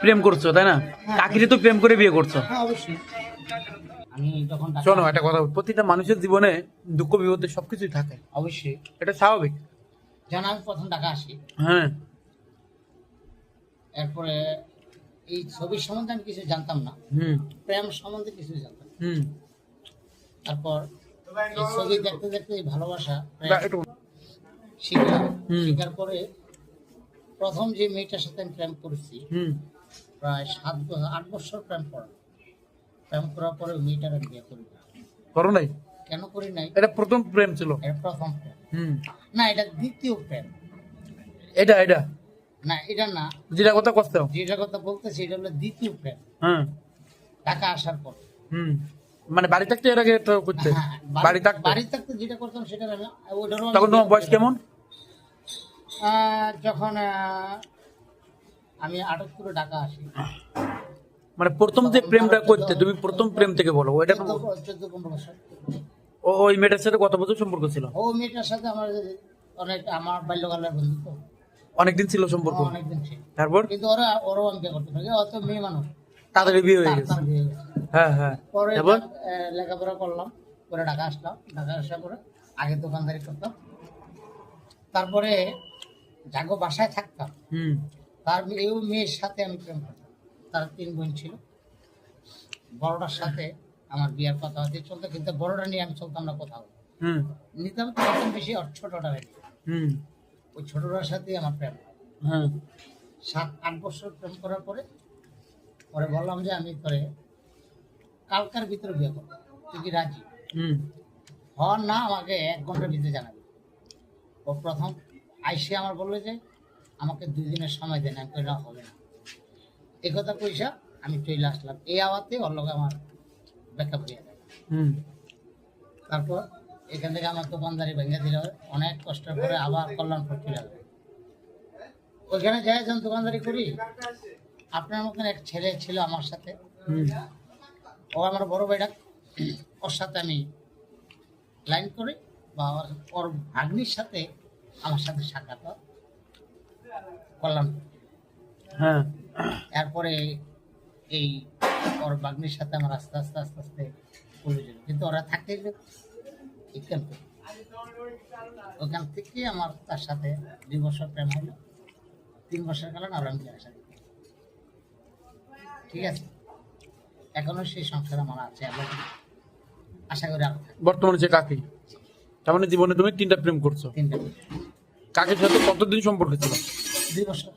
প্রেম করছো তাই না? কাকিরে তো প্রেম করে বিয়ে করছো। হ্যাঁ অবশ্যই। আমি যখন শোনো একটা কথা, প্রতিটা মানুষের জীবনে দুঃখ বিপদে সবকিছুই থাকে, অবশ্যই এটা স্বাভাবিক। যেন আমি প্রথম ঢাকা আসি, হ্যাঁ এরপরে এই ছবির সম্বন্ধে আমি কিছু জানতাম না, হুম প্রেম সম্বন্ধে কিছু জানতাম। হুম তারপর এই ছবি দেখতে দেখতে এই ভালোবাসা প্রেম একটু শিখলাম। হুম। শেখার পরে প্রথম যে মেয়েটার সাথে আমি প্রেম করেছি, হুম প্রায় 8 বছর প্রেম করা। প্রেম করার পরে ওই মেয়েটার আমি বিয়ে করি না। করো নাই? কেন করি নাই? এটা প্রথম প্রেম ছিল? এটা প্রথম প্রেম হুম। না, এটা দ্বিতীয় প্রেম। এটা এটা না এটা না, যেটা কথা করছো। যেটা কথা বলতেছি এটা হলো দ্বিতীয় প্রেম, হ্যাঁ ঢাকা আসার পর। হুম। মানে বাড়ি থাকতে এর আগে তো করতে? হ্যাঁ, বাড়ি থাকতে বাড়ি থাকতে যেটা করতাম সেটা আমি ওইটারও আমি তখন তোমার বয়স কেমন? যখন আমি 78 ঢাকা আসি, মানে প্রথম যে প্রেমটা করতে, তুমি প্রথম প্রেম থেকে বলো ওইটা। 14-15 বছর। ওই মেয়েটার সাথে কত বছর সম্পর্ক ছিল? ও মেয়েটার সাথে আমার অনেক, আমার বাল্যকালের বন্ধু তো, অনেকদিন ছিল সম্পর্ক? অনেকদিন ছিল। তারপর কিন্তু ওরাও আমি বিয়ে করতে পারি, অত মেয়ে মানুষ, তাদের বিয়ে হয়ে গেছে? তার বিয়ে হয়ে গেছে। হ্যাঁ হ্যাঁ। পরে তারপর লেখাপড়া করলাম, পরে ঢাকা আসলাম। ঢাকা আসার পরে আগে দোকানদারি করতাম, তারপরে জাগো বাসায় থাকতাম। হুম তার এই মেয়ের সাথে আমি প্রেম করতাম। তার 3 বোন ছিল। বড়টার সাথে আমার বিয়ের কথা হতে চলতো, কিন্তু বড়টা নিয়ে আমি চলতাম না কোথাও। হুম নিতাম তো একদম বেশি, আর ছোটটা রেখে। হুম। ওই ছোটটার সাথেই আমার প্রেম। হ্যাঁ 7-8 বছর প্রেম করার পরে পরে বললাম যে আমি করে কালকার ভিতরে বিয়ে করবো, তুই কি রাজি? হুম হওয়ার না, আমাকে 1 ঘন্টার ভিতরে জানাবি। ও প্রথম আইসে আমার বললো যে আমাকে 2 দিনের সময় দেন। আমি কইলাম হবে না। এই কথা কইসা আমি চলে আসলাম। এই আওয়াতে ওর লগে আমার ব্যাকআপ হয়ে যায়। হুম। তারপর এখান থেকে আমার দোকানদারি ভেঙে দিল। অনেক কষ্টের পরে আবার কল্যাণপুর চলে গেল। ওইখানে যাই যখন দোকানদারি করি, আপনার মতন এক ছেলে ছিল আমার সাথে। হুম ও আমার বড় ভাইটা, ওর সাথে আমি লাইন করি, বা ওর ভাগ্নির সাথে আমার সাথে সাক্ষাৎ হয় কল্যাণপুর। হ্যাঁ এরপরে এই ওর ভাগ্নির সাথে আমার আস্তে আস্তে আস্তে আস্তে পরিচয়, কিন্তু ওরা থাকতে ক্যাম্পে। ওখান থেকে আমার তার সাথে 2 বছর প্রেম হলো। 3 বছর কারণ আর আমি বিয়ে শাদী করি। ঠিক আছে, এখনো সেই সংসার আমার আছে এবং আশা করি আরো থাকবে। বর্তমানে যে কাকি, তার মানে জীবনে তুমি 3টা প্রেম করছো। 3টা কাকির সাথে কতদিন সম্পর্ক ছিল? 2 বছর।